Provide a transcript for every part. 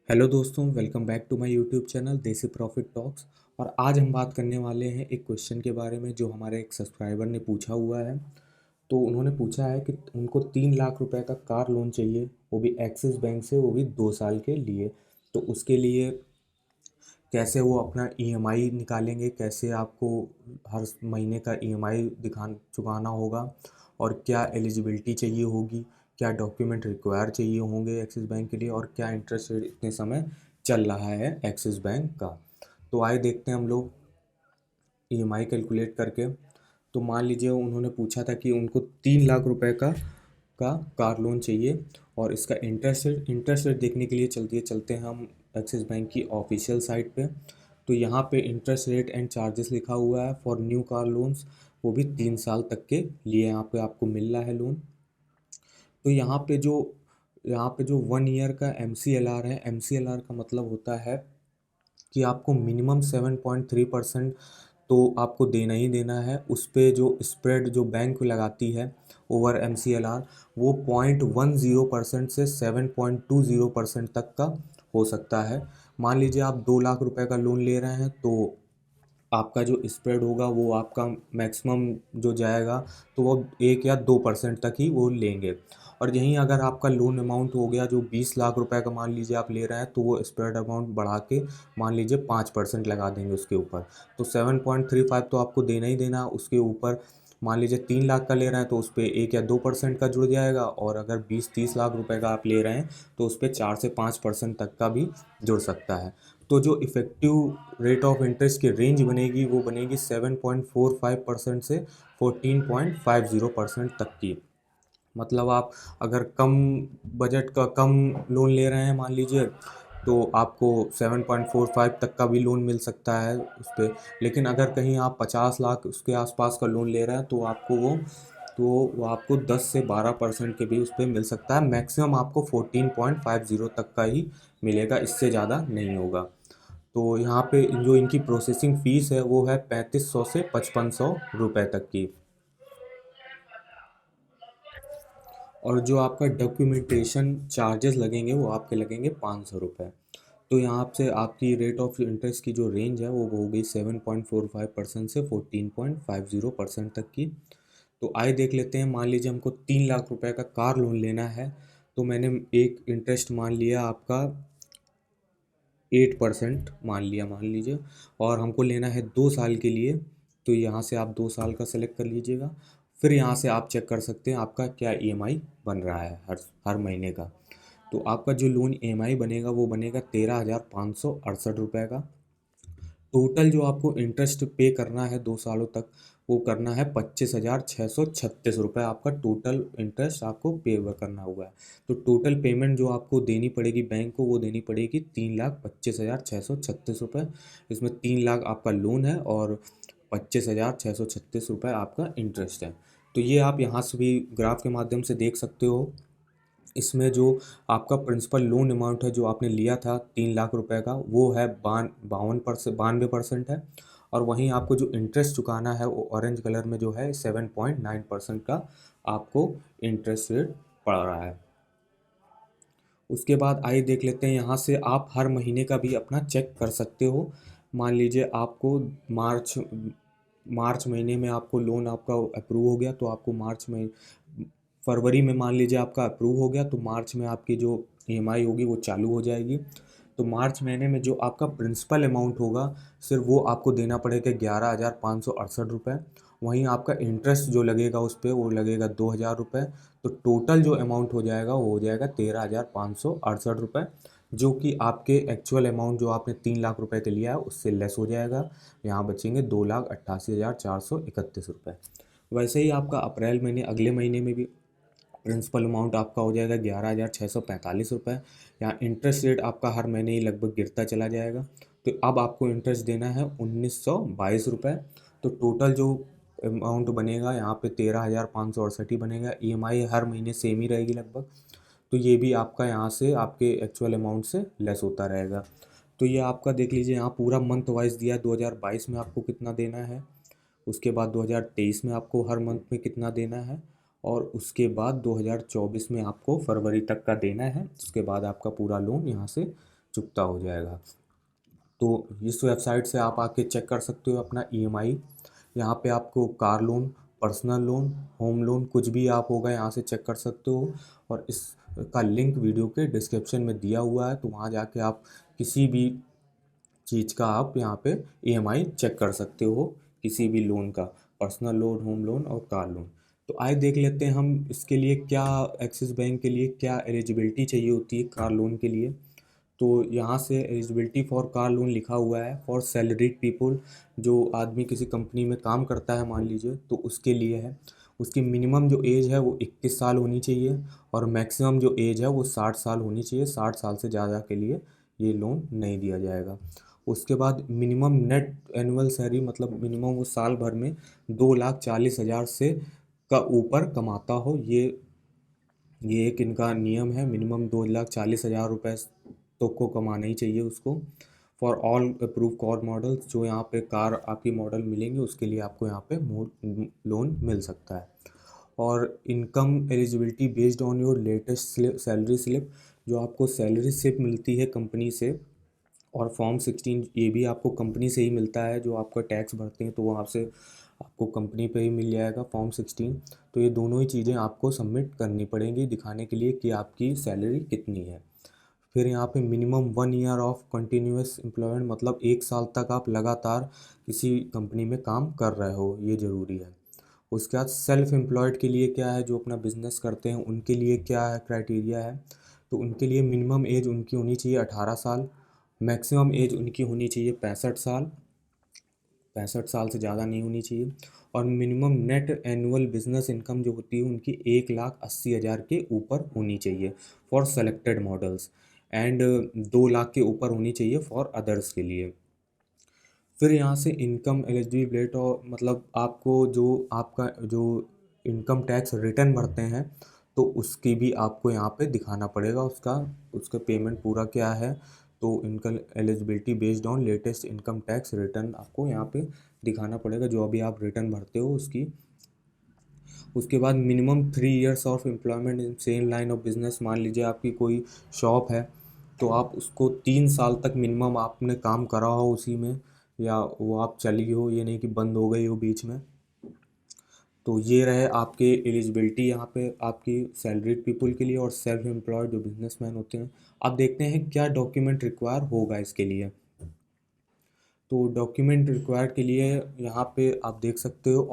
Hello दोस्तों, welcome back to my YouTube channel Desi profit talks. और आज हम बात करने वाले हैं एक क्वेश्चन के बारे में जो हमारे एक सब्सक्राइबर ने पूछा हुआ है। तो उन्होंने पूछा है कि उनको 3 लाख रुपए का कार लोन चाहिए, वो भी एक्सिस बैंक से, वो भी 2 साल के लिए। तो उसके लिए कैसे वो अपना ईएमआई निकालेंगे, कैसे आपको हर महीने का ईएमआई चुकाना होगा, और क्या एलिजिबिलिटी चाहिए होगी, क्या डॉक्यूमेंट रिक्वायर चाहिए होंगे एक्सिस बैंक के लिए, और क्या इंटरेस्ट रेट इतने समय चल रहा है एक्सिस बैंक का। तो आइए देखते हैं हम लोग ईएमआई कैलकुलेट करके। तो मान लीजिए उन्होंने पूछा था कि उनको 3 लाख रुपए का कार लोन चाहिए, और इसका इंटरेस्ट रेट देखने के लिए चलते हैं हम एक्सिस बैंक की ऑफिशियल साइट पे। तो यहाँ पे इंटरेस्ट रेट एंड चार्जेस लिखा हुआ है फॉर न्यू कार लोन्स, वो भी 3 साल तक के लिए यहाँ पे आपको मिल रहा है लोन। तो यहाँ पे जो 1 ईयर का MCLR है, MCLR का मतलब होता है कि आपको मिनिमम 7.3% तो आपको देना ही देना है। उस पे जो स्प्रेड जो बैंक लगाती है ओवर MCLR, वो 0.10% से 7.20% तक का हो सकता है। मान लीजिए आप 2 लाख रुपए का लोन ले रहे हैं, तो आपका जो स्प्रेड होगा वो आपका मैक्सिमम जो जाएगा, तो वो 1 या 2% तक ही वो लेंगे। और यहीं अगर आपका लोन अमाउंट हो गया जो 20 लाख रुपए का मान लीजिए आप ले रहे हैं, तो वो स्प्रेड अमाउंट बढ़ा के मान लीजिए 5% लगा देंगे उसके ऊपर। तो 7.35 तो आपको देना ही देना। उसके ऊपर मान लीजिए 3 लाख का ले रहे हैं, तो उस पर 1 या 2% का जुड़ जाएगा। और अगर 20-30 लाख रुपए का आप ले रहे हैं, तो उस पर 4 से 5% तक का भी जुड़ सकता है। तो जो इफ़ेक्टिव रेट ऑफ इंटरेस्ट की रेंज बनेगी, वो बनेगी 7.45% से 14.50% तक की। मतलब आप अगर कम बजट का कम लोन ले रहे हैं मान लीजिए, तो आपको 7.45 तक का भी लोन मिल सकता है उस पर। लेकिन अगर कहीं आप 50 लाख उसके आसपास का लोन ले रहे हैं, तो वो आपको 10 से 12% के भी उस पर मिल सकता है। मैक्सिमम आपको 14.50 तक का ही मिलेगा, इससे ज़्यादा नहीं होगा। तो यहाँ पे जो इनकी प्रोसेसिंग फ़ीस है वो है 3500 से 5500 रुपये तक की। और जो आपका डॉक्यूमेंटेशन चार्जेस लगेंगे वो आपके लगेंगे 500 रुपये। तो यहाँ से आपकी रेट ऑफ इंटरेस्ट की जो रेंज है वो हो गई 7.45% से 14.50% तक की। तो आइए देख लेते हैं। मान लीजिए हमको 3 लाख रुपए का कार लोन लेना है, तो मैंने एक इंटरेस्ट मान लिया आपका 8% मान लीजिए, और हमको लेना है 2 साल के लिए। तो यहाँ से आप 2 साल का सेलेक्ट कर लीजिएगा। फिर यहाँ से आप चेक कर सकते हैं आपका क्या ईएमआई बन रहा है हर हर महीने का। तो आपका जो लोन ईएमआई बनेगा वो बनेगा 13,568 रुपये का। टोटल जो आपको इंटरेस्ट पे करना है 2 सालों तक, वो करना है 25,636 रुपये। आपका टोटल इंटरेस्ट आपको पे करना हुआ है। तो टोटल पेमेंट जो आपको देनी पड़ेगी बैंक को, वो देनी पड़ेगी 3,25,636 रुपये। इसमें 3 लाख आपका लोन है और 25,636 रुपये आपका इंटरेस्ट है। तो ये आप यहाँ से भी ग्राफ के माध्यम से देख सकते हो। इसमें जो आपका प्रिंसिपल लोन अमाउंट है जो आपने लिया था 3 लाख रुपए का, वो है 92% है। और वहीं आपको जो इंटरेस्ट चुकाना है वो ऑरेंज कलर में जो है 7.9% का आपको इंटरेस्ट रेट पड़ रहा है। उसके बाद आइए देख लेते हैं, यहाँ से आप हर महीने का भी अपना चेक कर सकते हो। मान लीजिए आपको मार्च मार्च महीने में आपको लोन आपका अप्रूव हो गया, तो आपको मार्च में फरवरी में मान लीजिए आपका अप्रूव हो गया, तो मार्च में आपकी जो ईएमआई होगी वो चालू हो जाएगी। तो मार्च महीने में जो आपका प्रिंसिपल अमाउंट होगा, सिर्फ वो आपको देना पड़ेगा 11,568 रुपये। वहीं आपका इंटरेस्ट जो लगेगा उस पर वो लगेगा 2,000 रुपये। तो टोटल जो अमाउंट हो जाएगा वो हो जाएगा 13,568 रुपये, जो कि आपके एक्चुअल अमाउंट जो आपने 3 लाख रुपए के लिया है उससे लेस हो जाएगा। यहाँ बचेंगे 2,88,431 रुपये। वैसे ही आपका अप्रैल महीने अगले महीने में भी प्रिंसिपल अमाउंट आपका हो जाएगा 11,645 रुपये। यहाँ इंटरेस्ट रेट आपका हर महीने ही लगभग गिरता चला जाएगा। तो अब आपको इंटरेस्ट देना है 1,922 रुपये। तो टोटल जो अमाउंट बनेगा यहाँ पे 13,568 ही बनेगा। ईएमआई हर महीने सेम ही रहेगी लगभग। तो ये भी आपका यहाँ से आपके एक्चुअल अमाउंट से लेस होता रहेगा। तो ये आपका देख लीजिए, यहाँ पूरा मंथ वाइज दिया है। 2022 में आपको कितना देना है, उसके बाद 2023 में आपको हर मंथ में कितना देना है, और उसके बाद 2024 में आपको फरवरी तक का देना है। उसके बाद आपका पूरा लोन यहाँ से चुकता हो जाएगा। तो इस वेबसाइट से आप आके चेक कर सकते हो अपना ईएमआई। यहाँ पे आपको car loan, personal loan, home loan कुछ भी आप होगा यहाँ से चेक कर सकते हो। और इसका लिंक वीडियो के डिस्क्रिप्शन में दिया हुआ है, तो वहाँ जाके आप किसी भी चीज़ का आप यहाँ पे ईएमआई चेक कर सकते हो, किसी भी लोन का, पर्सनल लोन, होम लोन और कार लोन। तो आइए देख लेते हैं हम इसके लिए क्या, एक्सिस बैंक के लिए क्या एलिजिबिलिटी चाहिए होती है कार लोन के लिए। तो यहाँ से एलिजिबिलिटी फॉर कार लोन लिखा हुआ है फॉर सैलरीड पीपल, जो आदमी किसी कंपनी में काम करता है मान लीजिए, तो उसके लिए है। उसकी मिनिमम जो एज है वो 21 साल होनी चाहिए, और मैक्सिमम जो एज है वो 60 साल होनी चाहिए। 60 साल से ज़्यादा के लिए ये लोन नहीं दिया जाएगा। उसके बाद मिनिमम नेट एनुअल सैलरी, मतलब मिनिमम वो साल भर में 2,40,000 से का ऊपर कमाता हो। ये एक इनका नियम है, मिनिमम 2,40,000 रुपये तो को कमाना ही चाहिए उसको। For all approve car models, जो यहाँ पे कार आपकी मॉडल मिलेंगे उसके लिए आपको यहाँ पे लोन मिल सकता है। और income eligibility based on your latest salary slip, जो आपको सैलरी स्लिप मिलती है कंपनी से, और फॉर्म 16 ये भी आपको कंपनी से ही मिलता है, जो आपका टैक्स भरते हैं तो वहाँ से आपको कंपनी पे ही मिल जाएगा फॉर्म 16। तो ये दोनों ही चीज़ें आपको सबमिट करनी पड़ेंगी दिखाने के लिए कि आपकी सैलरी कितनी है। फिर यहाँ पे minimum 1 year of continuous employment, मतलब 1 साल तक आप लगातार किसी कंपनी में काम कर रहे हो, ये ज़रूरी है। उसके बाद सेल्फ एम्प्लॉयड के लिए क्या है, जो अपना बिजनेस करते हैं उनके लिए क्या है क्राइटेरिया है। तो उनके लिए मिनिमम एज उनकी होनी चाहिए 18 साल, मैक्सिमम एज उनकी होनी चाहिए 65 साल, 65 साल से ज़्यादा नहीं होनी चाहिए। और minimum net annual business income जो होती है उनकी 1,80,000 के ऊपर होनी चाहिए for selected models, and 2 lakh के ऊपर होनी चाहिए फॉर अदर्स के लिए। फिर यहाँ से इनकम एलिजिबिलिटी, और मतलब आपको जो आपका जो इनकम टैक्स रिटर्न भरते हैं तो उसकी भी आपको यहाँ पे दिखाना पड़ेगा, उसका उसका पेमेंट पूरा क्या है। तो income eligibility based on latest income tax return आपको यहाँ पे दिखाना पड़ेगा, जो अभी आप रिटर्न भरते हो उसकी। उसके बाद minimum 3 years of employment in same line of business, मान लीजिए आपकी कोई शॉप है तो आप उसको 3 साल तक मिनिमम आपने काम करा हो उसी में, या वो आप चली हो, ये नहीं कि बंद हो गई हो बीच में। तो ये रहे आपके एलिजिबिलिटी यहाँ पे आपकी सैलरीड पीपल के लिए और सेल्फ एम्प्लॉयड जो बिजनेसमैन होते हैं। अब देखते हैं क्या डॉक्यूमेंट रिक्वायर होगा इसके लिए। तो डॉक्यूमेंट रिक्वायर्ड के लिए यहाँ पे आप देख सकते हो,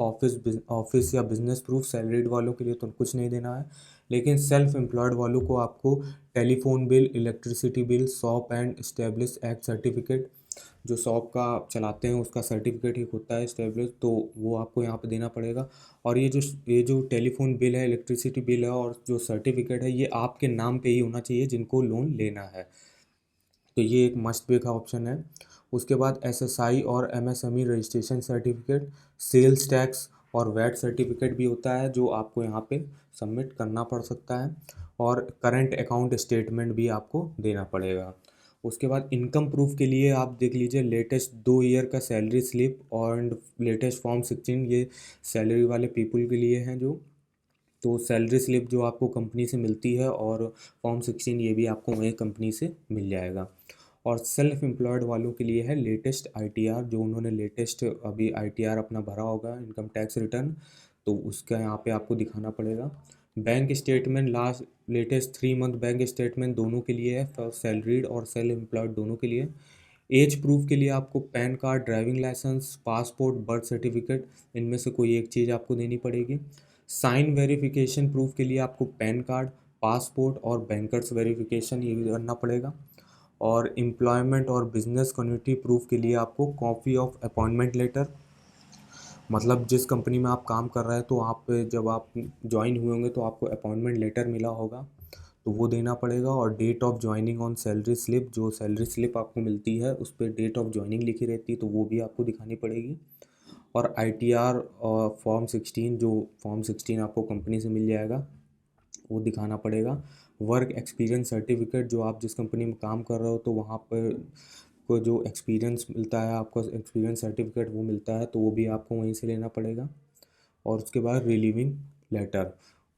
ऑफिस या बिजनेस प्रूफ सैलरीड वालों के लिए तो कुछ नहीं देना है, लेकिन सेल्फ एम्प्लॉयड वालों को आपको telephone bill, electricity bill, shop and establish act certificate, जो शॉप का आप चलाते हैं उसका सर्टिफिकेट एक होता है इस्टेब्लिश, तो वो आपको यहाँ पे देना पड़ेगा। और ये जो टेलीफोन बिल है, इलेक्ट्रिसिटी बिल है और जो सर्टिफिकेट है, ये आपके नाम पे ही होना चाहिए जिनको लोन लेना है। तो ये एक मस्ट पे का ऑप्शन है। उसके बाद एसएसआई और MSME registration certificate, sales tax और वैट सर्टिफिकेट भी होता है जो आपको यहाँ पे सबमिट करना पड़ सकता है। और करंट अकाउंट स्टेटमेंट भी आपको देना पड़ेगा। उसके बाद इनकम प्रूफ के लिए आप देख लीजिए, लेटेस्ट 2 ईयर का सैलरी स्लिप और लेटेस्ट फॉर्म 16, ये सैलरी वाले पीपल के लिए हैं जो। तो सैलरी स्लिप जो आपको कंपनी से मिलती है और फॉर्म 16 ये भी आपको वहीं कंपनी से मिल जाएगा। और सेल्फ एम्प्लॉयड वालों के लिए है लेटेस्ट आईटीआर, जो उन्होंने लेटेस्ट अभी आईटीआर अपना भरा होगा इनकम टैक्स रिटर्न, तो उसका यहाँ पे आपको दिखाना पड़ेगा। Bank statement, last latest 3 month bank statement दोनों के लिए है, फॉर सैलरीड और सेल्फ एम्प्लॉयड दोनों के लिए। एज प्रूफ के लिए आपको PAN card, driving licence, passport, birth certificate, इनमें से कोई एक चीज़ आपको देनी पड़ेगी। साइन वेरिफिकेशन प्रूफ के लिए आपको पैन कार्ड, पासपोर्ट और बैंकर्स वेरिफिकेशन ये भी करना पड़ेगा। और एम्प्लॉयमेंट और बिजनेस कम्युनिटी प्रूफ के लिए आपको कॉपी ऑफ अपॉइंटमेंट लेटर, मतलब जिस कंपनी में आप काम कर रहे हैं तो वहाँ पे जब आप ज्वाइन हुए होंगे तो आपको अपॉइंटमेंट लेटर मिला होगा, तो वो देना पड़ेगा। और date of joining on salary slip, जो सैलरी स्लिप आपको मिलती है उस पर डेट ऑफ ज्वाइनिंग लिखी रहती है तो वो भी आपको दिखानी पड़ेगी। और आईटीआर और फॉर्म 16, जो फॉर्म 16 आपको कंपनी से मिल जाएगा वो दिखाना पड़ेगा। वर्क एक्सपीरियंस सर्टिफिकेट, जो आप जिस कंपनी में काम कर रहे हो तो वहाँ पर को जो एक्सपीरियंस मिलता है, आपका एक्सपीरियंस सर्टिफिकेट वो मिलता है तो वो भी आपको वहीं से लेना पड़ेगा। और उसके बाद रिलीविंग लेटर,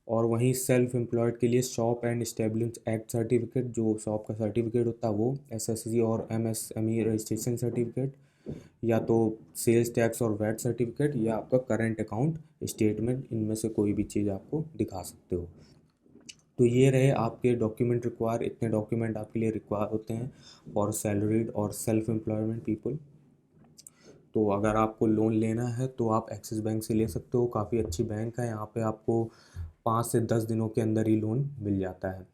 और वहीं सेल्फ एम्प्लॉयड के लिए shop and establish act certificate, जो शॉप का सर्टिफिकेट होता है वो, एसएससी और एमएसएमई रजिस्ट्रेशन सर्टिफिकेट, या तो सेल्स टैक्स और वैट सर्टिफिकेट, या आपका करंट अकाउंट स्टेटमेंट, इनमें से कोई भी चीज़ आपको दिखा सकते हो। तो ये रहे आपके डॉक्यूमेंट रिक्वायर, इतने डॉक्यूमेंट आपके लिए रिक्वायर होते हैं फॉर सैलरीड और सेल्फ एम्प्लॉयमेंट पीपल। तो अगर आपको लोन लेना है तो आप एक्सिस बैंक से ले सकते हो, काफ़ी अच्छी बैंक है, यहाँ पे आपको 5 से 10 दिनों के अंदर ही लोन मिल जाता है।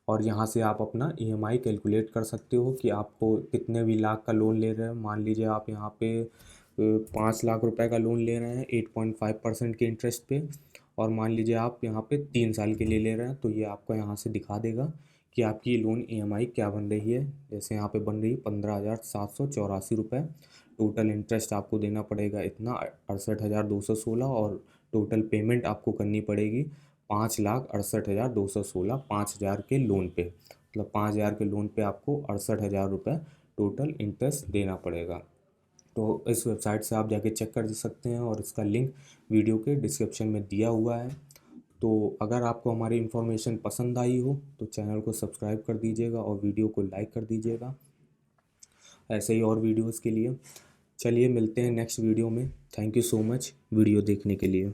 और यहाँ से आप अपना ईएमआई कैलकुलेट कर सकते हो कि आपको कितने भी लाख का लोन ले रहे हैं। मान लीजिए आप यहाँ पे 5 लाख रुपए का लोन ले रहे हैं 8.5% के इंटरेस्ट पे, और मान लीजिए आप यहाँ पे 3 साल के लिए ले रहे हैं, तो ये आपको यहाँ से दिखा देगा कि आपकी लोन ईएमआई क्या बन रही है। जैसे यहाँ पे बन रही है 15,784 रुपये। टोटल इंटरेस्ट आपको देना पड़ेगा इतना 68,216, और टोटल पेमेंट आपको करनी पड़ेगी 5,68,216, 5,000 के लोन पे, मतलब 5,000 के लोन पे आपको 68,000 रुपये टोटल इंटरेस्ट देना पड़ेगा। तो इस वेबसाइट से आप जाके चेक कर सकते हैं, और इसका लिंक वीडियो के डिस्क्रिप्शन में दिया हुआ है। तो अगर आपको हमारी इन्फॉर्मेशन पसंद आई हो तो चैनल को सब्सक्राइब कर दीजिएगा और वीडियो को लाइक कर दीजिएगा, ऐसे ही और वीडियोस के लिए। चलिए मिलते हैं नेक्स्ट वीडियो में। Thank you so much video देखने के लिए।